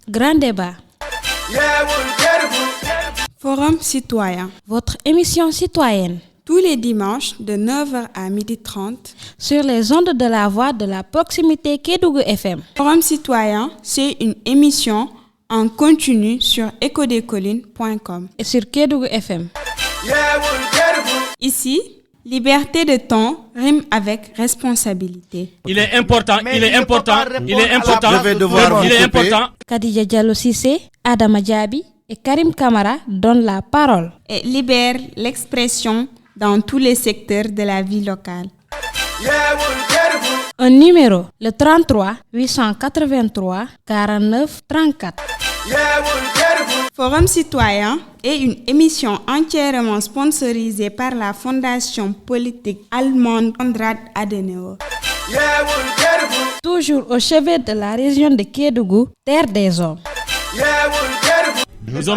Grand débat. Forum citoyen. Votre émission citoyenne. Tous les dimanches de 9h à 12h30 sur les ondes de la voix de la proximité Kédougou FM. Forum citoyen, c'est une émission en continu sur ecodecolline.com et sur Kédougou FM. Ici, liberté de ton rime avec responsabilité. Il est important. Khadija Diallo Cissé, Adama Diaby et Karim Kamara donnent la parole et libèrent l'expression dans tous les secteurs de la vie locale. Un numéro, le 33 883 49 34. Forum citoyen est une émission entièrement sponsorisée par la fondation politique allemande Konrad Adenauer. Toujours au chevet de la région de Kédougou, terre des hommes. Vous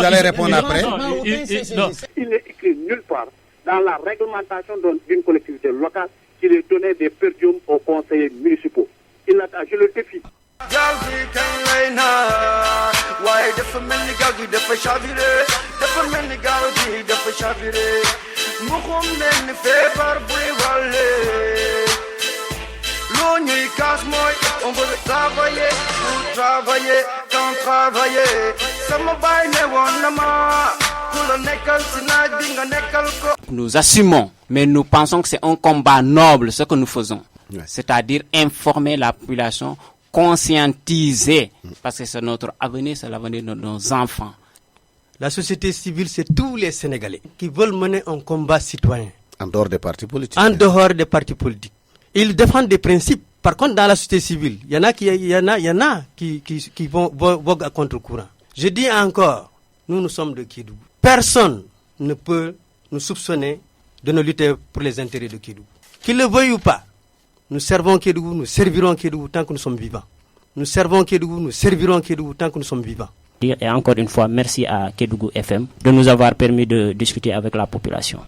allez répondre après. Il n'est écrit nulle part dans la réglementation d'une collectivité locale qu'il est donné des per diem aux conseillers municipaux. Je le défie. On veut travailler, tant travailler. Nous assumons, mais nous pensons que c'est un combat noble ce que nous faisons. C'est-à-dire informer la population, conscientiser, parce que c'est notre avenir, c'est l'avenir de nos enfants. La société civile, c'est tous les Sénégalais qui veulent mener un combat citoyen. En dehors des partis politiques. En dehors des partis politiques. Ils défendent des principes. Par contre, dans la société civile, il y en a qui vont voguer à contre-courant. Je dis encore, nous sommes de Kédougou. Personne ne peut nous soupçonner de ne lutter pour les intérêts de Kédougou. Qu'il le veuille ou pas, nous servons Kédougou, nous servirons Kédougou tant que nous sommes vivants. Nous servons Kédougou, nous servirons Kédougou tant que nous sommes vivants. Et encore une fois, merci à Kédougou FM de nous avoir permis de discuter avec la population.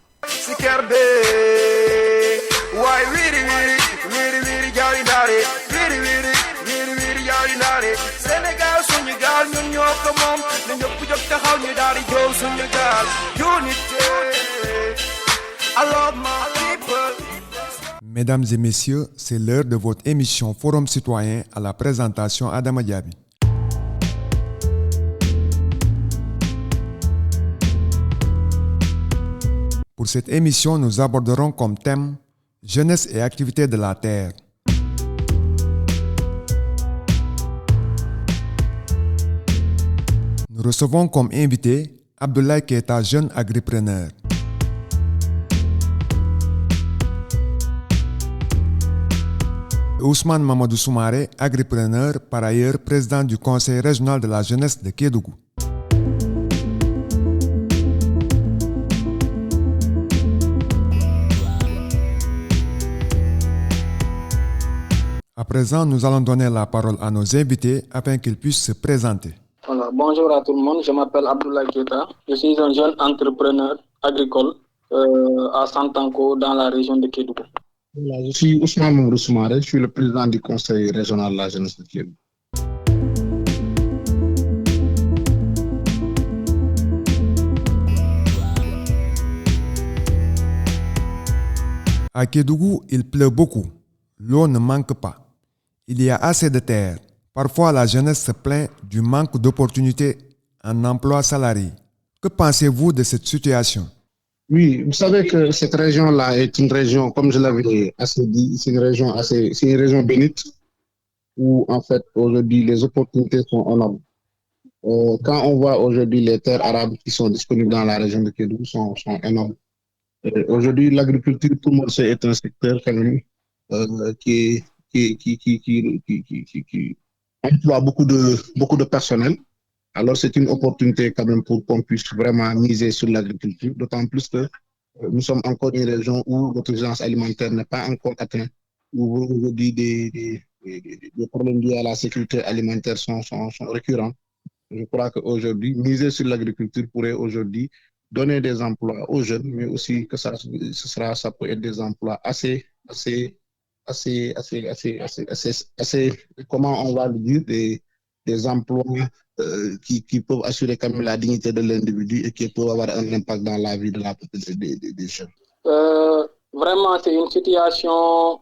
Mesdames et messieurs, c'est l'heure de votre émission Forum citoyen à la présentation Adama Diaby. Pour cette émission, nous aborderons comme thème jeunesse et activités de la terre. Nous recevons comme invité Abdoulaye Keita, jeune agripreneur. Ousmane Mamadou Soumaré, agripreneur, par ailleurs président du Conseil régional de la jeunesse de Kédougou. À présent, nous allons donner la parole à nos invités afin qu'ils puissent se présenter. Voilà, bonjour à tout le monde, je m'appelle Abdoulaye Keita, je suis un jeune entrepreneur agricole à Santanko dans la région de Kédougou. Voilà, je suis Ousmane Mamadou Soumaré, je suis le président du Conseil régional de la jeunesse de Kédougou. À Kédougou, il pleut beaucoup. L'eau ne manque pas. Il y a assez de terre. Parfois, la jeunesse se plaint du manque d'opportunités en emploi salarié. Que pensez-vous de cette situation? Oui, vous savez que cette région-là est une région, comme je l'avais assez dit, c'est une région bénite où, en fait, aujourd'hui, les opportunités sont énormes. Quand on voit aujourd'hui les terres arables qui sont disponibles dans la région de Kédougou sont énormes. Aujourd'hui, l'agriculture, tout le monde sait, est un secteur quand même qui emploie beaucoup de personnel. Alors, c'est une opportunité quand même pour qu'on puisse vraiment miser sur l'agriculture, d'autant plus que nous sommes encore une région où l'autosuffisance alimentaire n'est pas encore atteinte, où aujourd'hui des problèmes liés à la sécurité alimentaire sont récurrents. Je crois qu'aujourd'hui, miser sur l'agriculture pourrait aujourd'hui donner des emplois aux jeunes, mais aussi que ça peut être des emplois assez comment on va le dire, des emplois qui peuvent assurer quand même la dignité de l'individu et qui peuvent avoir un impact dans la vie des jeunes. Vraiment, c'est une situation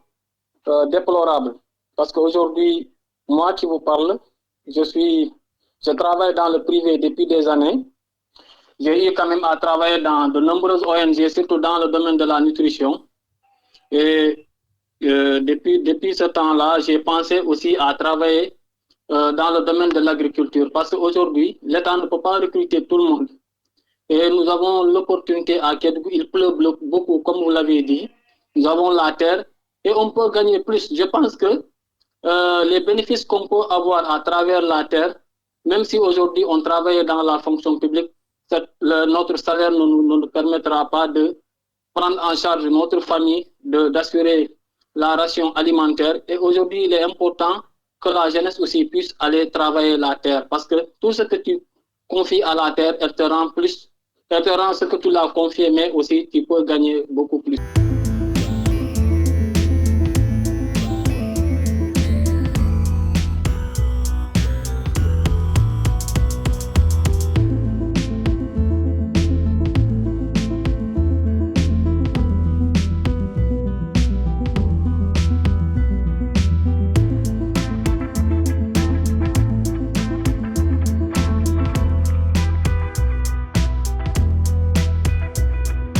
déplorable. Parce qu'aujourd'hui, moi qui vous parle, je travaille dans le privé depuis des années. J'ai eu quand même à travailler dans de nombreuses ONG, surtout dans le domaine de la nutrition. Et depuis ce temps-là, j'ai pensé aussi à travailler dans le domaine de l'agriculture. Parce qu'aujourd'hui, l'État ne peut pas recruter tout le monde. Et nous avons l'opportunité à Kédougou, il pleut beaucoup, comme vous l'avez dit. Nous avons la terre et on peut gagner plus. Je pense que les bénéfices qu'on peut avoir à travers la terre, même si aujourd'hui on travaille dans la fonction publique, notre salaire ne nous permettra pas de prendre en charge notre famille, d'assurer la ration alimentaire. Et aujourd'hui, il est important que la jeunesse aussi puisse aller travailler la terre. Parce que tout ce que tu confies à la terre, elle te rend plus. Elle te rend ce que tu l'as confié, mais aussi tu peux gagner beaucoup plus.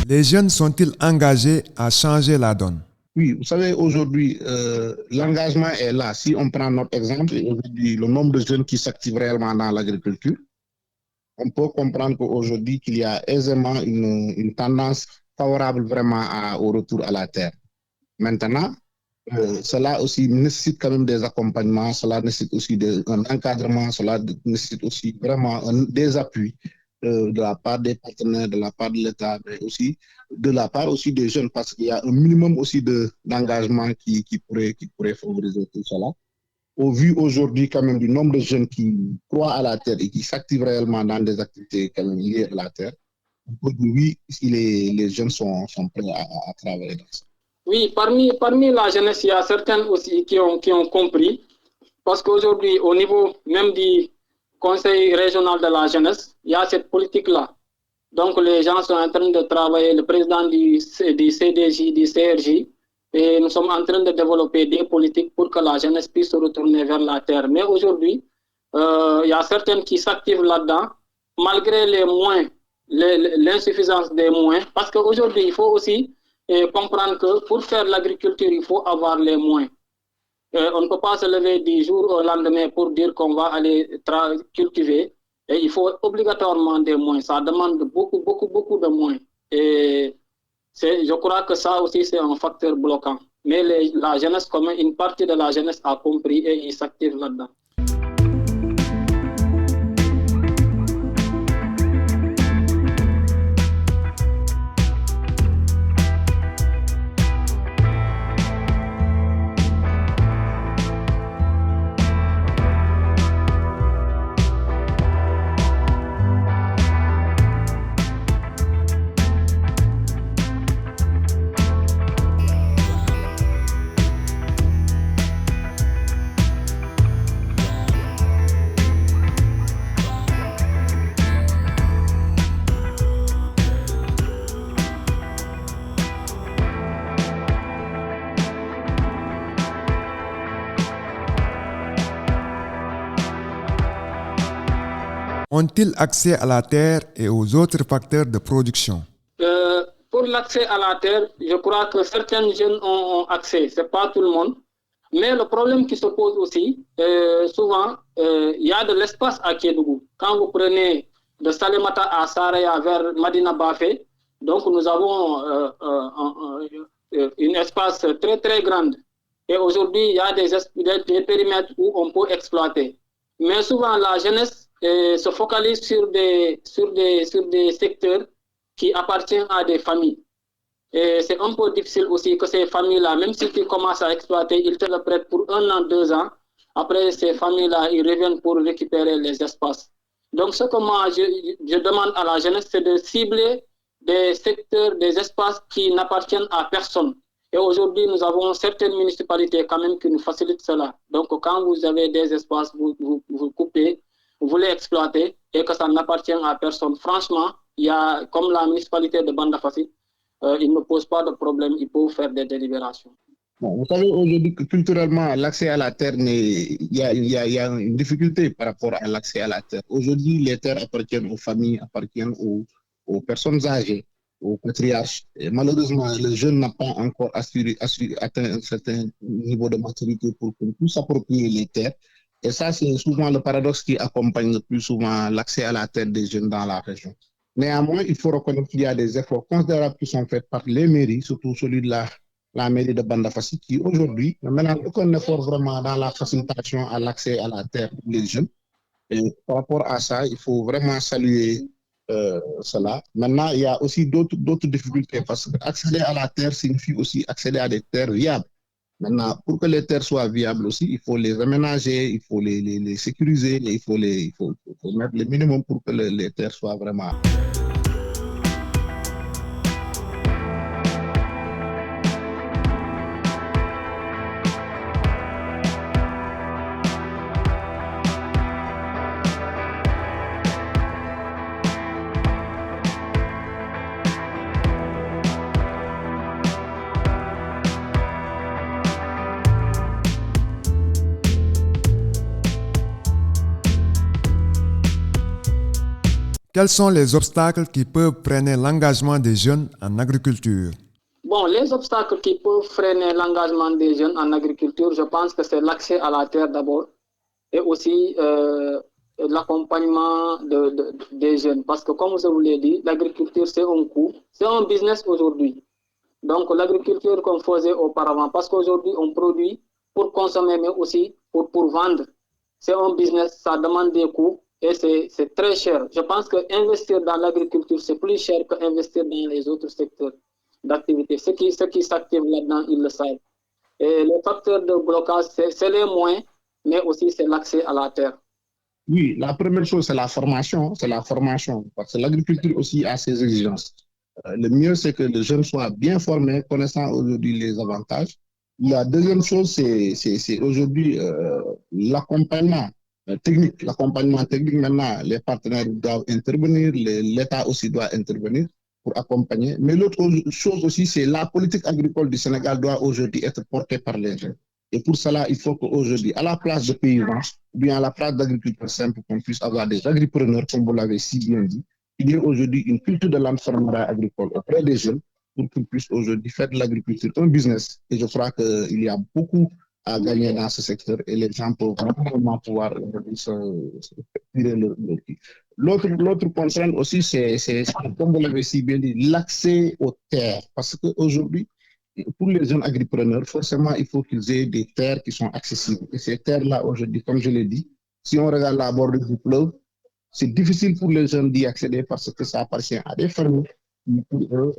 Les jeunes sont-ils engagés à changer la donne? Oui, vous savez, aujourd'hui, l'engagement est là. Si on prend notre exemple, aujourd'hui, le nombre de jeunes qui s'activent réellement dans l'agriculture, on peut comprendre qu'aujourd'hui, qu'il y a aisément une tendance favorable vraiment au retour à la terre. Maintenant, cela aussi nécessite quand même des accompagnements, cela nécessite aussi un encadrement, cela nécessite aussi vraiment des appuis. De la part des partenaires, de la part de l'État, mais aussi de la part aussi des jeunes, parce qu'il y a un minimum aussi d'engagement qui pourrait favoriser tout cela. Au vu aujourd'hui quand même du nombre de jeunes qui croient à la terre et qui s'activent réellement dans des activités quand même liées à la terre, oui, les jeunes sont prêts à travailler dans ça. Oui, parmi la jeunesse, il y a certains aussi qui ont compris, parce qu'aujourd'hui, au niveau même du Conseil régional de la jeunesse, il y a cette politique-là. Donc, les gens sont en train de travailler, le président du CDJ, du CRJ, et nous sommes en train de développer des politiques pour que la jeunesse puisse se retourner vers la terre. Mais aujourd'hui, il y a certains qui s'activent là-dedans, malgré les moyens, l'insuffisance des moyens, parce qu'aujourd'hui, il faut aussi comprendre que pour faire l'agriculture, il faut avoir les moyens. On ne peut pas se lever du jour au lendemain pour dire qu'on va aller cultiver. Et il faut obligatoirement des moyens. Ça demande beaucoup de moyens. Et je crois que ça aussi, c'est un facteur bloquant. Mais la jeunesse, comme une partie de la jeunesse a compris et ils s'activent là-dedans. Ont-ils accès à la terre et aux autres facteurs de production? Pour l'accès à la terre, je crois que certains jeunes ont accès, ce n'est pas tout le monde. Mais le problème qui se pose aussi, souvent, il y a de l'espace à Kédougou. Quand vous prenez de Salémata à Saraya vers Madina Bafé, donc nous avons un espace très très grand. Et aujourd'hui, il y a des périmètres où on peut exploiter. Mais souvent, la jeunesse se focalise sur des secteurs qui appartiennent à des familles. Et c'est un peu difficile aussi que ces familles-là, même si tu commences à exploiter, ils te le prêtent pour 1 an, 2 ans. Après, ces familles-là, ils reviennent pour récupérer les espaces. Donc, ce que moi, je demande à la jeunesse, c'est de cibler des secteurs, des espaces qui n'appartiennent à personne. Et aujourd'hui, nous avons certaines municipalités quand même qui nous facilitent cela. Donc, quand vous avez des espaces, vous coupez, vous voulez exploiter et que ça n'appartient à personne. Franchement, il y a, comme la municipalité de Bandafassi, il ne pose pas de problème, il peut faire des délibérations. Bon, vous savez, aujourd'hui, culturellement, l'accès à la terre, il y a une difficulté par rapport à l'accès à la terre. Aujourd'hui, les terres appartiennent aux familles, appartiennent aux personnes âgées, aux patriarches. Et malheureusement, le jeune n'a pas encore atteint un certain niveau de maturité pour qu'on puisse s'approprier les terres. Et ça, c'est souvent le paradoxe qui accompagne le plus souvent l'accès à la terre des jeunes dans la région. Néanmoins, il faut reconnaître qu'il y a des efforts considérables qui sont faits par les mairies, surtout celui de la mairie de Bandafassi, qui aujourd'hui ne mène aucun effort vraiment dans la facilitation à l'accès à la terre pour les jeunes. Et par rapport à ça, il faut vraiment saluer cela. Maintenant, il y a aussi d'autres difficultés parce qu'accéder à la terre signifie aussi accéder à des terres viables. Maintenant, pour que les terres soient viables aussi, il faut les aménager, il faut les sécuriser, et il faut mettre le minimum pour que les terres soient vraiment... Quels sont les obstacles qui peuvent freiner l'engagement des jeunes en agriculture? Bon, les obstacles qui peuvent freiner l'engagement des jeunes en agriculture, je pense que c'est l'accès à la terre d'abord et aussi l'accompagnement des jeunes. Parce que comme je vous l'ai dit, l'agriculture, c'est un coût, c'est un business aujourd'hui. Donc l'agriculture qu'on faisait auparavant, parce qu'aujourd'hui, on produit pour consommer, mais aussi pour vendre. C'est un business, ça demande des coûts. Et c'est très cher. Je pense qu'investir dans l'agriculture, c'est plus cher qu'investir dans les autres secteurs d'activité. Ceux qui s'activent là-dedans, ils le savent. Et les facteurs de blocage, c'est les moyens, mais aussi c'est l'accès à la terre. Oui, la première chose, c'est la formation. Parce que l'agriculture aussi a ses exigences. Le mieux, c'est que les jeunes soient bien formés, connaissant aujourd'hui les avantages. La deuxième chose, c'est aujourd'hui l'accompagnement technique. L'accompagnement technique, maintenant, les partenaires doivent intervenir, l'État aussi doit intervenir pour accompagner. Mais l'autre chose aussi, c'est la politique agricole du Sénégal doit aujourd'hui être portée par les jeunes. Et pour cela, il faut qu'aujourd'hui, à la place de paysans, ou bien à la place d'agriculteurs simples, qu'on puisse avoir des agripreneurs, comme vous l'avez si bien dit, il y a aujourd'hui une culture de l'entrepreneuriat agricole auprès des jeunes pour qu'ils puissent aujourd'hui faire de l'agriculture un business. Et je crois qu'il y a beaucoup à gagner dans ce secteur et les gens peuvent vraiment pouvoir se tirer le prix. L'autre contrainte aussi, c'est, comme vous l'avez si bien dit, l'accès aux terres. Parce qu'aujourd'hui, pour les jeunes agripreneurs, forcément, il faut qu'ils aient des terres qui sont accessibles. Et ces terres-là, aujourd'hui, comme je l'ai dit, si on regarde la bordure du fleuve, c'est difficile pour les jeunes d'y accéder parce que ça appartient à des familles. Pour eux,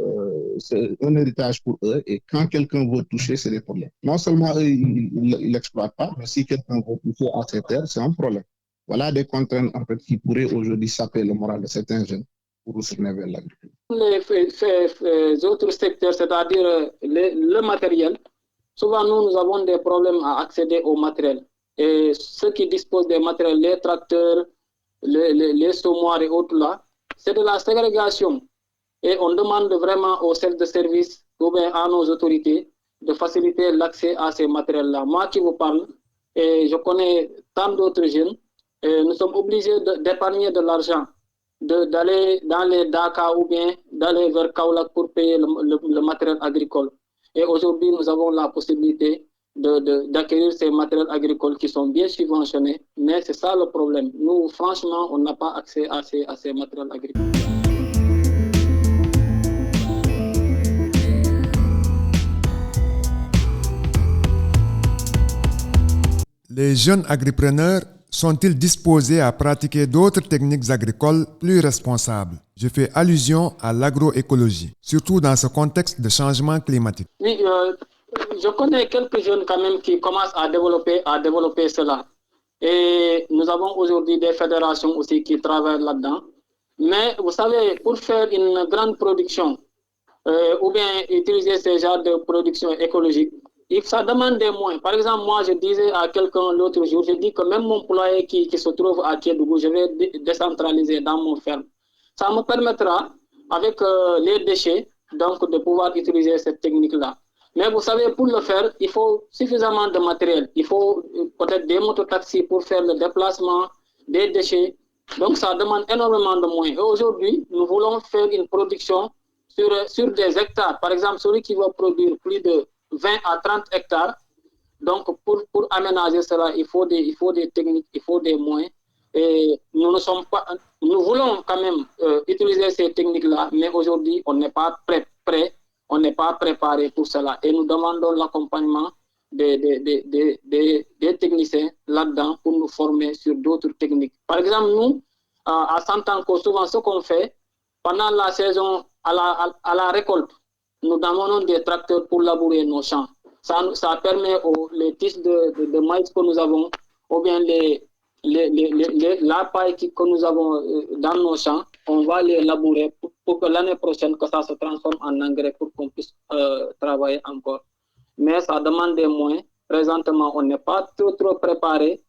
c'est un héritage pour eux et quand quelqu'un veut toucher, c'est des problèmes. Non seulement eux, ils n'exploitent pas, mais si quelqu'un veut toucher à ces terres, c'est un problème. Voilà des contraintes en fait, qui pourraient aujourd'hui saper le moral de certains jeunes pour retourner vers l'agriculture. Les autres secteurs, c'est-à-dire le matériel, souvent nous avons des problèmes à accéder au matériel. Et ceux qui disposent des matériels, les tracteurs, les semoirs et autres là, c'est de la ségrégation. Et on demande vraiment aux chefs de service ou bien à nos autorités de faciliter l'accès à ces matériels-là. Moi qui vous parle, et je connais tant d'autres jeunes, et nous sommes obligés d'épargner de l'argent, d'aller dans les Dakar ou bien d'aller vers Kaolack pour payer le matériel agricole. Et aujourd'hui, nous avons la possibilité d'acquérir ces matériels agricoles qui sont bien subventionnés, mais c'est ça le problème. Nous, franchement, on n'a pas accès à ces matériels agricoles. Les jeunes agripreneurs sont-ils disposés à pratiquer d'autres techniques agricoles plus responsables? Je fais allusion à l'agroécologie, surtout dans ce contexte de changement climatique. Oui, je connais quelques jeunes quand même qui commencent à développer cela. Et nous avons aujourd'hui des fédérations aussi qui travaillent là-dedans. Mais vous savez, pour faire une grande production, ou bien utiliser ces genres de production écologique, ça demande des moyens. Par exemple, moi, je disais à quelqu'un l'autre jour, je dis que même mon poulailler qui se trouve à Kédougou, je vais décentraliser dans mon ferme. Ça me permettra, avec les déchets, donc de pouvoir utiliser cette technique-là. Mais vous savez, pour le faire, il faut suffisamment de matériel. Il faut peut-être des mototaxis pour faire le déplacement des déchets. Donc, ça demande énormément de moyens. Et aujourd'hui, nous voulons faire une production sur des hectares. Par exemple, celui qui va produire plus de 20 à 30 hectares. Donc, pour aménager cela, il faut des techniques, il faut des moyens. Et nous voulons quand même utiliser ces techniques-là, mais aujourd'hui, on n'est pas prêt, on n'est pas préparé pour cela. Et nous demandons l'accompagnement des techniciens là-dedans pour nous former sur d'autres techniques. Par exemple, nous, à Santanko, souvent ce qu'on fait, pendant la saison, à la récolte, nous demandons des tracteurs pour labourer nos champs. Ça permet les tiges de maïs que nous avons, ou bien la paille que nous avons dans nos champs, on va les labourer pour que l'année prochaine, que ça se transforme en engrais pour qu'on puisse travailler encore. Mais ça demande des moyens. Présentement, on n'est pas trop préparé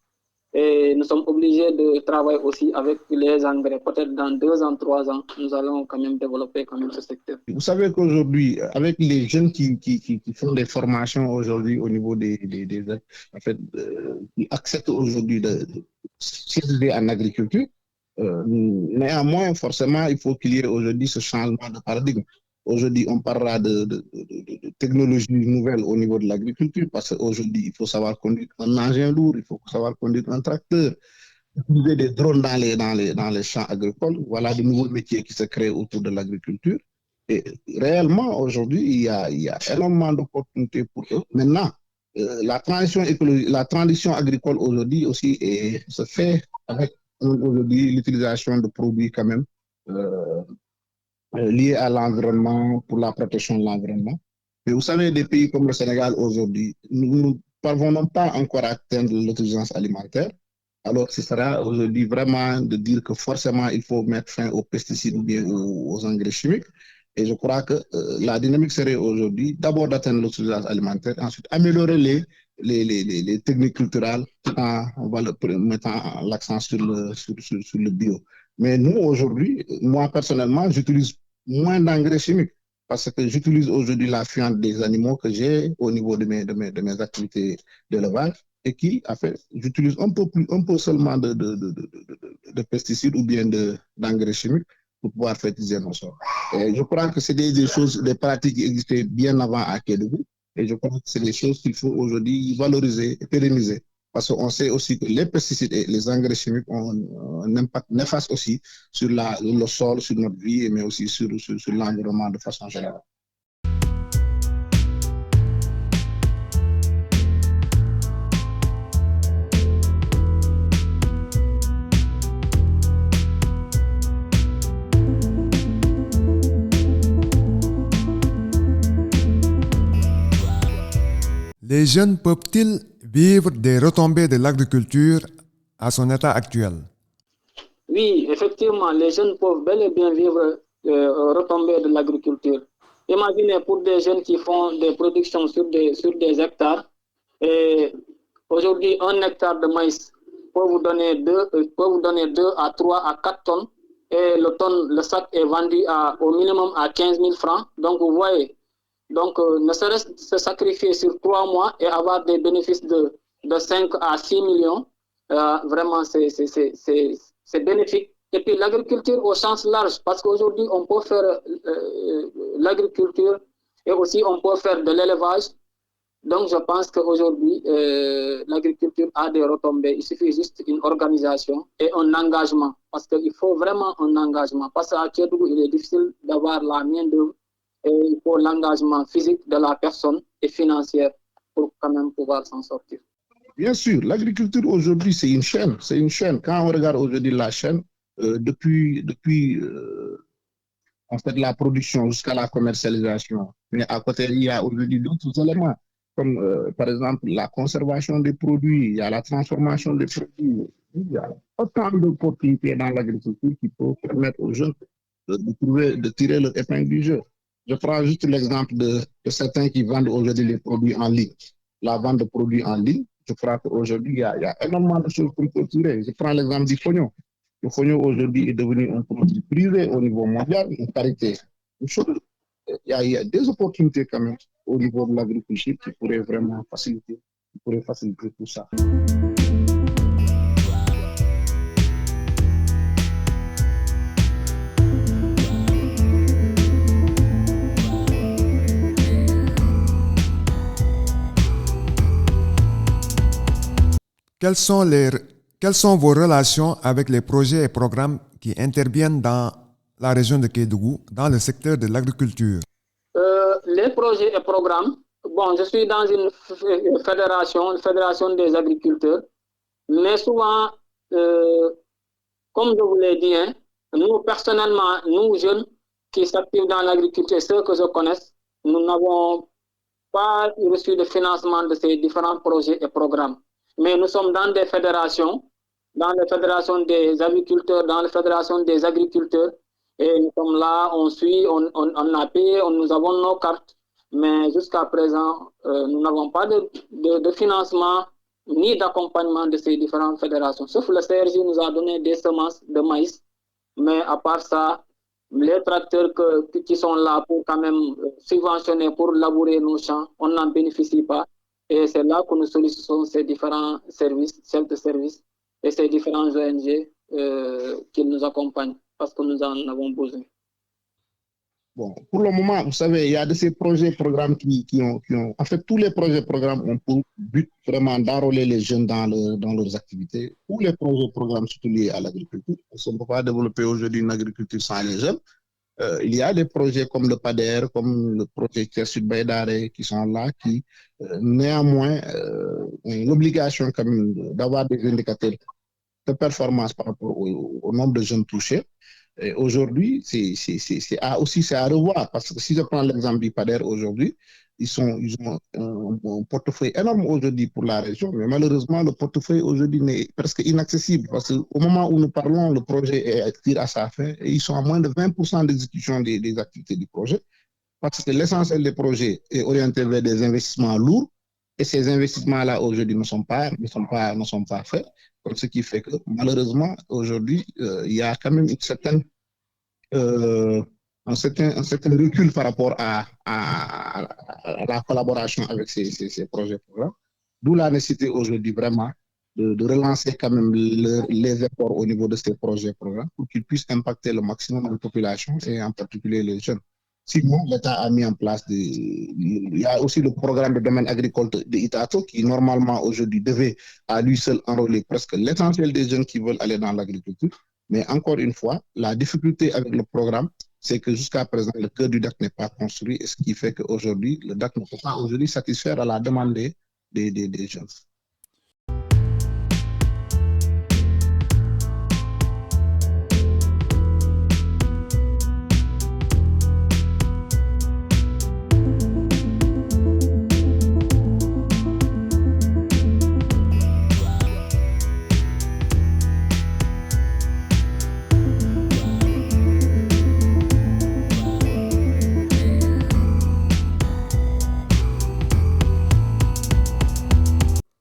et nous sommes obligés de travailler aussi avec les engrais. Peut-être dans 2 ans, 3 ans, nous allons quand même développer quand même ce secteur. Vous savez qu'aujourd'hui, avec les jeunes qui font des formations aujourd'hui au niveau en fait, qui acceptent aujourd'hui de s'élever en agriculture, néanmoins, forcément, il faut qu'il y ait aujourd'hui ce changement de paradigme. Aujourd'hui, on parlera de technologies nouvelles au niveau de l'agriculture parce qu'aujourd'hui, il faut savoir conduire un engin lourd, il faut savoir conduire un tracteur, utiliser des drones dans les champs agricoles. Voilà de nouveaux métiers qui se créent autour de l'agriculture. Et réellement, aujourd'hui, il y a énormément d'opportunités pour eux. Maintenant, la transition agricole aujourd'hui aussi se fait avec aujourd'hui l'utilisation de produits quand même liés à l'environnement, pour la protection de l'environnement. Mais vous savez, des pays comme le Sénégal aujourd'hui, nous ne parvenons pas encore à atteindre l'autosuffisance alimentaire. Alors, ce sera aujourd'hui vraiment de dire que forcément, il faut mettre fin aux pesticides ou bien aux engrais chimiques. Et je crois que la dynamique serait aujourd'hui d'abord d'atteindre l'autosuffisance alimentaire, ensuite améliorer les techniques culturelles en mettant l'accent sur le bio. Mais nous, aujourd'hui, moi personnellement, j'utilise moins d'engrais chimiques parce que j'utilise aujourd'hui la fiente des animaux que j'ai au niveau de mes activités d'élevage et qui, en fait, j'utilise un peu seulement de pesticides ou bien d'engrais chimiques pour pouvoir fertiliser nos sols. Et je crois que c'est des choses, des pratiques qui existaient bien avant à Kédougou. Et je crois que c'est des choses qu'il faut aujourd'hui valoriser et pérenniser. Parce qu'on sait aussi que les pesticides et les engrais chimiques ont un impact néfaste aussi sur le sol, sur notre vie, mais aussi sur l'environnement de façon générale. Les jeunes peuvent-ils vivre des retombées de l'agriculture à son état actuel? Oui, effectivement, les jeunes peuvent bel et bien vivre retombées de l'agriculture. Imaginez pour des jeunes qui font des productions sur des hectares. Et aujourd'hui, 1 hectare de maïs peut vous donner 2 à 3 à 4 tonnes. Et le sac est vendu au minimum à 15 000 francs. Donc, vous voyez. Donc, ne serait-ce se sacrifier sur 3 mois et avoir des bénéfices de 5 à 6 millions, vraiment, c'est bénéfique. Et puis, l'agriculture au sens large, parce qu'aujourd'hui, on peut faire l'agriculture et aussi on peut faire de l'élevage. Donc, je pense qu'aujourd'hui, l'agriculture a des retombées. Il suffit juste une organisation et un engagement, parce qu'il faut vraiment un engagement. Parce qu'à Kédougou, il est difficile d'avoir la main-d'œuvre. Et il faut l'engagement physique de la personne et financière pour quand même pouvoir s'en sortir. Bien sûr, l'agriculture aujourd'hui, c'est une chaîne. C'est une chaîne. Quand on regarde aujourd'hui la chaîne, depuis en fait, la production jusqu'à la commercialisation, mais à côté, il y a aujourd'hui d'autres éléments, comme par exemple la conservation des produits, il y a la transformation des produits. Il y a autant d'opportunités dans l'agriculture qui peuvent permettre aux jeunes de tirer leur épingle du jeu. Je prends juste l'exemple de certains qui vendent aujourd'hui les produits en ligne. La vente de produits en ligne, je crois qu'aujourd'hui, il y a énormément de choses qu'on peut tirer. Je prends l'exemple du fognon. Le fognon aujourd'hui est devenu un produit privé au niveau mondial, une qualité. Il y a des opportunités quand même au niveau de l'agriculture qui pourraient vraiment faciliter tout ça. Quelles sont vos relations avec les projets et programmes qui interviennent dans la région de Kédougou, dans le secteur de l'agriculture? Les projets et programmes, je suis dans une fédération des agriculteurs, mais souvent, comme je vous l'ai dit, nous personnellement, nous jeunes qui s'activent dans l'agriculture, ceux que je connaisse, nous n'avons pas reçu de financement de ces différents projets et programmes. Mais nous sommes dans des fédérations, dans les fédérations des agriculteurs, dans les fédérations des agriculteurs, et nous sommes là, on suit, on a payé, nous avons nos cartes, mais jusqu'à présent, nous n'avons pas de financement ni d'accompagnement de ces différentes fédérations. Sauf le CRJ nous a donné des semences de maïs, mais à part ça, les tracteurs qui sont là pour quand même subventionner, pour labourer nos champs, on n'en bénéficie pas. Et c'est là que nous sollicitons ces différents services, chefs de service et ces différents ONG qui nous accompagnent parce que nous en avons besoin. Bon, pour le moment, vous savez, il y a de ces projets, programmes qui ont... En fait, tous les projets, programmes ont pour but vraiment d'enrôler les jeunes dans leurs activités. Tous les projets, programmes sont liés à l'agriculture. On ne peut pas développer aujourd'hui une agriculture sans les jeunes. Il y a des projets comme le PADER, comme le projet Sud Baïdare qui sont là, qui néanmoins ont l'obligation quand même d'avoir des indicateurs de performance par rapport au nombre de jeunes touchés. Et aujourd'hui, c'est à revoir, parce que si je prends l'exemple du PADER aujourd'hui, ils ont un portefeuille énorme aujourd'hui pour la région, mais malheureusement, le portefeuille aujourd'hui n'est presque inaccessible, parce qu'au moment où nous parlons, le projet tire à sa fin et ils sont à moins de 20% d'exécution des activités du projet, parce que l'essentiel des projets est orienté vers des investissements lourds, et ces investissements-là aujourd'hui ne sont pas faits, donc ce qui fait que malheureusement, aujourd'hui, il y a quand même un certain recul par rapport à la collaboration avec ces projets programmes. D'où la nécessité aujourd'hui vraiment de relancer quand même les efforts au niveau de ces projets programmes pour qu'ils puissent impacter le maximum de population et en particulier les jeunes. Sinon, l'État a mis en place il y a aussi le programme de domaine agricole de Itato qui normalement aujourd'hui devait à lui seul enrôler presque l'essentiel des jeunes qui veulent aller dans l'agriculture. Mais encore une fois, la difficulté avec le programme, c'est que jusqu'à présent, le cœur du DAC n'est pas construit, et ce qui fait qu'aujourd'hui, le DAC ne peut pas aujourd'hui satisfaire à la demande des jeunes.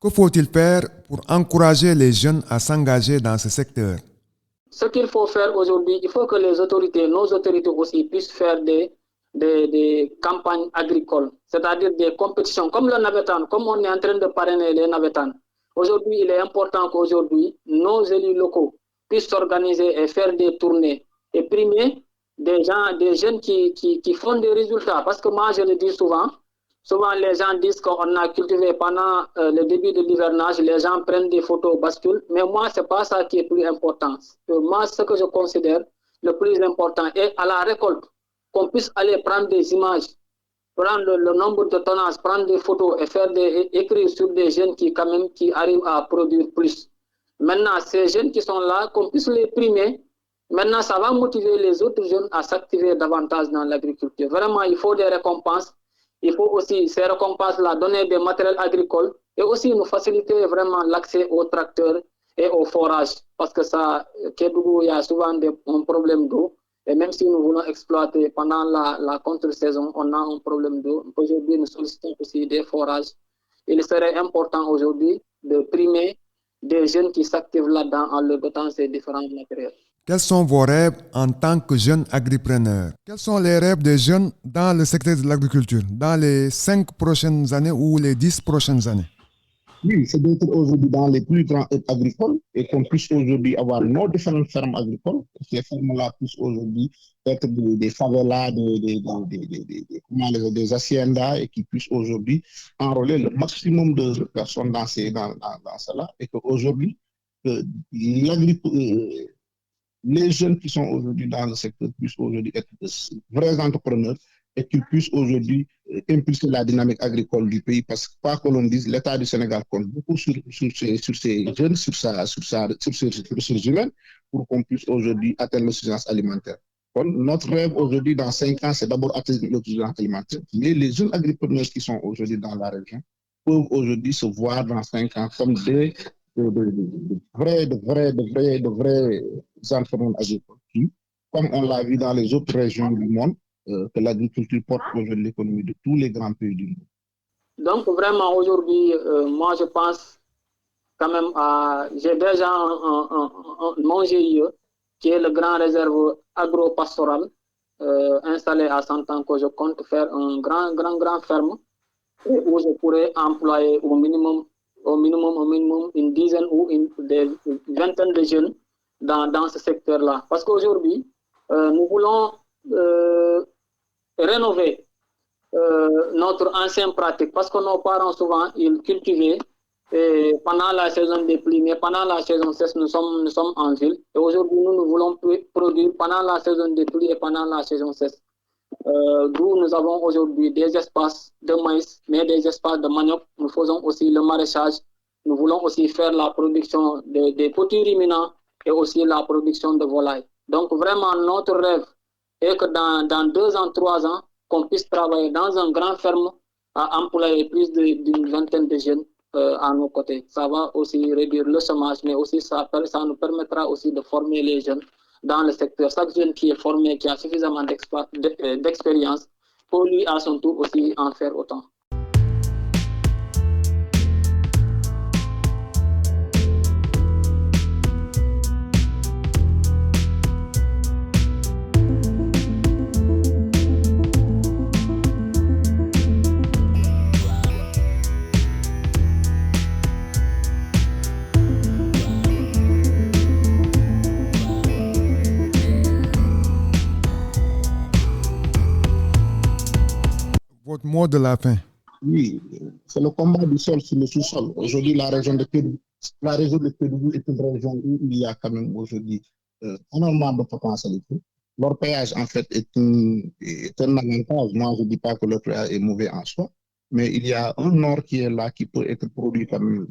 Que faut-il faire pour encourager les jeunes à s'engager dans ce secteur? Ce qu'il faut faire aujourd'hui, il faut que les autorités, nos autorités aussi, puissent faire des campagnes agricoles, c'est-à-dire des compétitions, comme le navétane, comme on est en train de parrainer les navétanes. Aujourd'hui, il est important qu'aujourd'hui, nos élus locaux puissent s'organiser et faire des tournées et primer des jeunes qui font des résultats. Parce que moi, je le dis souvent, les gens disent qu'on a cultivé pendant le début de l'hivernage, les gens prennent des photos, basculent, mais moi, ce n'est pas ça qui est plus important. Moi, ce que je considère le plus important est à la récolte, qu'on puisse aller prendre des images, prendre le nombre de tonnages, prendre des photos et écrire sur des jeunes qui arrivent à produire plus. Maintenant, ces jeunes qui sont là, qu'on puisse les primer. Maintenant, ça va motiver les autres jeunes à s'activer davantage dans l'agriculture. Vraiment, il faut des récompenses. Il faut aussi, ces récompenses-là, donner des matériels agricoles et aussi nous faciliter vraiment l'accès aux tracteurs et aux forages. Parce que Kédougou, il y a souvent un problème d'eau Et même si nous voulons exploiter pendant la contre-saison, on a un problème d'eau. Aujourd'hui, nous sollicitons aussi des forages. Il serait important aujourd'hui de primer des jeunes qui s'activent là-dedans en leur dotant ces différents matériels. Quels sont vos rêves en tant que jeune agripreneur? Quels sont les rêves des jeunes dans le secteur de l'agriculture, dans les 5 prochaines années ou les 10 prochaines années? Oui, c'est d'être aujourd'hui dans les plus grands hubs agricoles et qu'on puisse aujourd'hui avoir nos différentes fermes agricoles. Ces fermes-là puissent aujourd'hui être des favelas, des haciendas et qui puissent aujourd'hui enrôler le maximum de personnes dans cela. Et qu'aujourd'hui, les jeunes qui sont aujourd'hui dans le secteur puissent aujourd'hui être de vrais entrepreneurs et qu'ils puissent aujourd'hui impulser la dynamique agricole du pays, parce que, quoi que l'on dise, l'État du Sénégal compte beaucoup sur ces jeunes, sur ses ressources humaines, pour qu'on puisse aujourd'hui atteindre l'autosuffisance alimentaire. Donc, notre rêve aujourd'hui, dans 5 ans, c'est d'abord atteindre l'autosuffisance alimentaire. Mais les jeunes agripreneurs qui sont aujourd'hui dans la région peuvent aujourd'hui se voir dans 5 ans comme de vrais entrepreneurs agricoles qui, comme on l'a vu dans les autres régions du monde, que l'agriculture porte aujourd'hui l'économie de tous les grands pays du monde. Donc vraiment aujourd'hui, moi je pense quand même j'ai déjà mon GIE qui est le grand réserve agro-pastoral installé à Santan, que je compte faire un grand ferme où je pourrais employer au minimum une dizaine ou des vingtaine de jeunes dans ce secteur-là. Parce qu'aujourd'hui, nous voulons rénover notre ancienne pratique, parce que nos parents souvent ils cultivaient pendant la saison des pluies, mais pendant la saison sèche nous sommes en ville, et aujourd'hui nous voulons produire pendant la saison des pluies et pendant la saison sèche. D'où nous avons aujourd'hui des espaces de maïs, mais des espaces de manioc. Nous faisons aussi le maraîchage. Nous voulons aussi faire la production des petits ruminants et aussi la production de volailles. Donc vraiment notre rêve est que dans 2 ans, 3 ans, qu'on puisse travailler dans un grand ferme à employer plus d'une vingtaine de jeunes à nos côtés. Ça va aussi réduire le chômage, mais aussi ça nous permettra aussi de former les jeunes dans le secteur. Chaque jeune qui est formé, qui a suffisamment d'expérience, pour lui à son tour aussi en faire autant. Votre mot de la fin. Oui, c'est le combat du sol sur le sous-sol. Aujourd'hui, la région de Kédougou est une région où il y a quand même aujourd'hui énormément de potentialité. L'orpaillage, en fait, est un avantage. Moi, je ne dis pas que l'orpaillage est mauvais en soi, mais il y a un or qui est là, qui peut être produit par le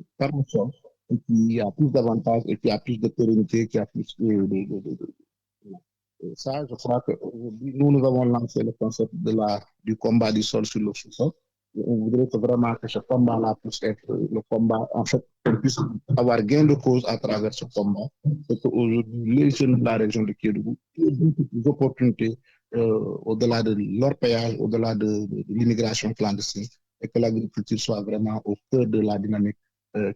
sol, et qui a plus d'avantages, et qui a plus de pérennité, qui a plus ça, je crois qu'aujourd'hui, nous avons lancé le concept du combat du sol sur le sous-sol. On voudrait vraiment que ce combat-là puisse être le combat, en fait, qu'on puisse avoir gain de cause à travers ce combat. C'est qu'aujourd'hui, les jeunes de la région de Kédougou ont des opportunités au-delà de l'orpaillage, au-delà de l'immigration clandestine, et que l'agriculture soit vraiment au cœur de la dynamique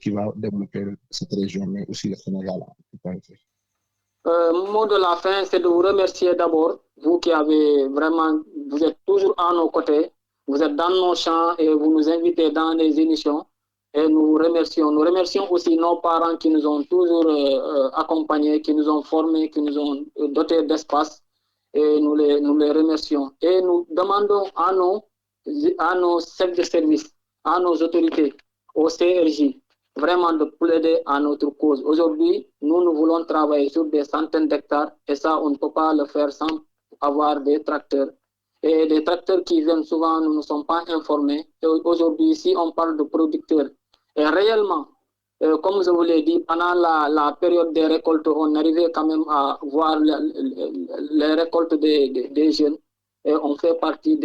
qui va développer cette région, mais aussi le Sénégal. Mot de la fin, c'est de vous remercier d'abord, vous qui vous êtes toujours à nos côtés, vous êtes dans nos champs et vous nous invitez dans les émissions, et nous remercions. Nous remercions aussi nos parents qui nous ont toujours accompagnés, qui nous ont formés, qui nous ont dotés d'espace, et nous les remercions. Et nous demandons à nos chefs de service, à nos autorités, au CRJ, vraiment de plaider à notre cause. Aujourd'hui, nous voulons travailler sur des centaines d'hectares, et ça, on ne peut pas le faire sans avoir des tracteurs. Et des tracteurs qui viennent souvent, nous ne sommes pas informés. Et aujourd'hui, si on parle de producteurs, et réellement, comme je vous l'ai dit, pendant la période des récoltes, on arrivait quand même à voir les récoltes des jeunes. Et on fait partie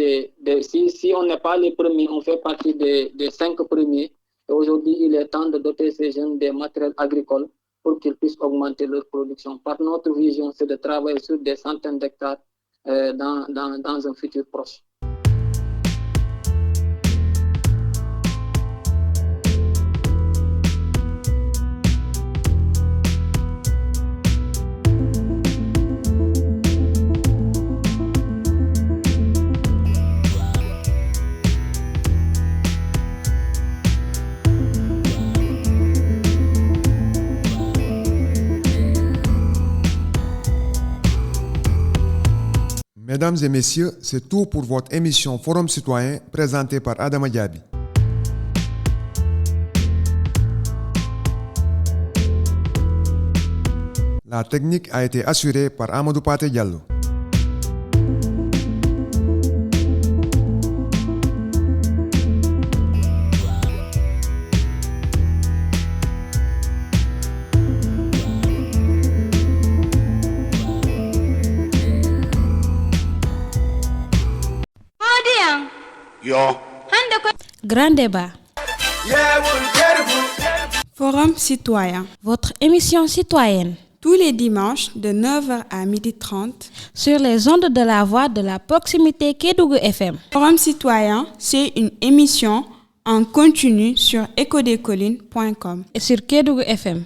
si on n'est pas les premiers, on fait partie des 5 premiers. Et aujourd'hui, il est temps de doter ces jeunes des matériels agricoles pour qu'ils puissent augmenter leur production. Par notre vision, c'est de travailler sur des centaines d'hectares dans un futur proche. Mesdames et messieurs, c'est tout pour votre émission Forum Citoyen présentée par Adama Diaby. La technique a été assurée par Amadou Paté Diallo. Grand débat. Forum citoyen. Votre émission citoyenne. Tous les dimanches de 9h à 12h30 sur les ondes de la voix de la proximité Kédougou FM. Forum citoyen, c'est une émission en continu sur ecodecolines.com et sur Kédougou FM.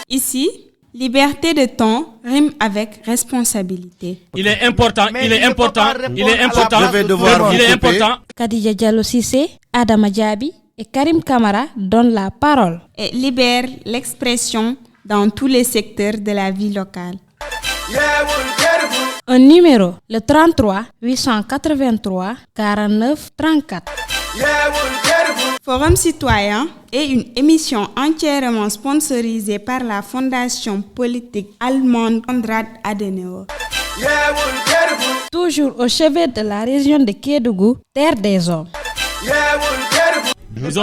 Ici, liberté de ton rime avec responsabilité. Il est important. Kadija Diallo Cissé, Adama Diaby et Karim Kamara donnent la parole et libèrent l'expression dans tous les secteurs de la vie locale. Un numéro, le 33 883 49 34. Forum citoyen est une émission entièrement sponsorisée par la fondation politique allemande Konrad Adenauer. Toujours au chevet de la région de Kédougou, terre des hommes. Vous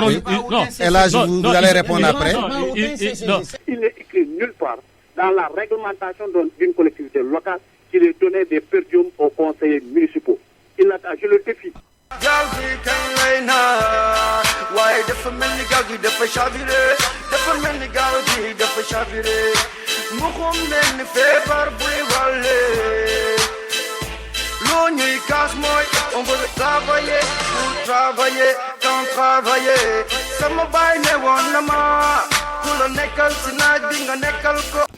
allez répondre après. Il n'est écrit nulle part dans la réglementation d'une collectivité locale qu'il est donné des per diem aux conseillers municipaux. Je le défie. On veut travailler, tant travailler.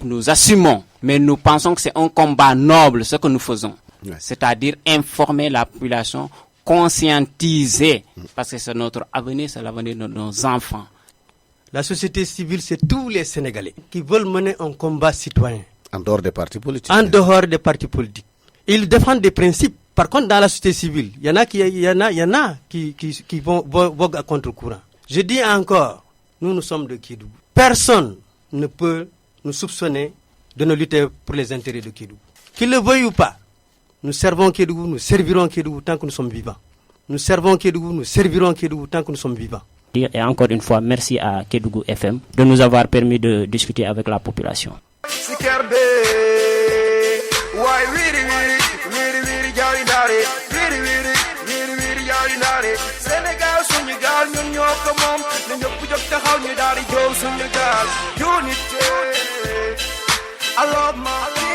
Nous assumons, mais nous pensons que c'est un combat noble ce que nous faisons. C'est-à-dire informer la population, conscientiser, parce que c'est notre avenir, c'est l'avenir de nos enfants. La société civile, c'est tous les Sénégalais qui veulent mener un combat citoyen. En dehors des partis politiques. En dehors des partis politiques. Ils défendent des principes. Par contre, dans la société civile, il y en a qui vont voguer à contre-courant. Je dis encore, nous sommes de Kédougou. Personne ne peut nous soupçonner de ne lutter pour les intérêts de Kédougou. Qu'il le veuille ou pas, nous servons Kédougou, nous servirons Kédougou tant que nous sommes vivants. Nous servons Kédougou, nous servirons Kédougou tant que nous sommes vivants. Et encore une fois, merci à Kédougou FM de nous avoir permis de discuter avec la population. Sénégal suñu gaal ñun ñoo ko moom na ñëpp jóg taxaw ñu daal di jow suñu gaal unité I love my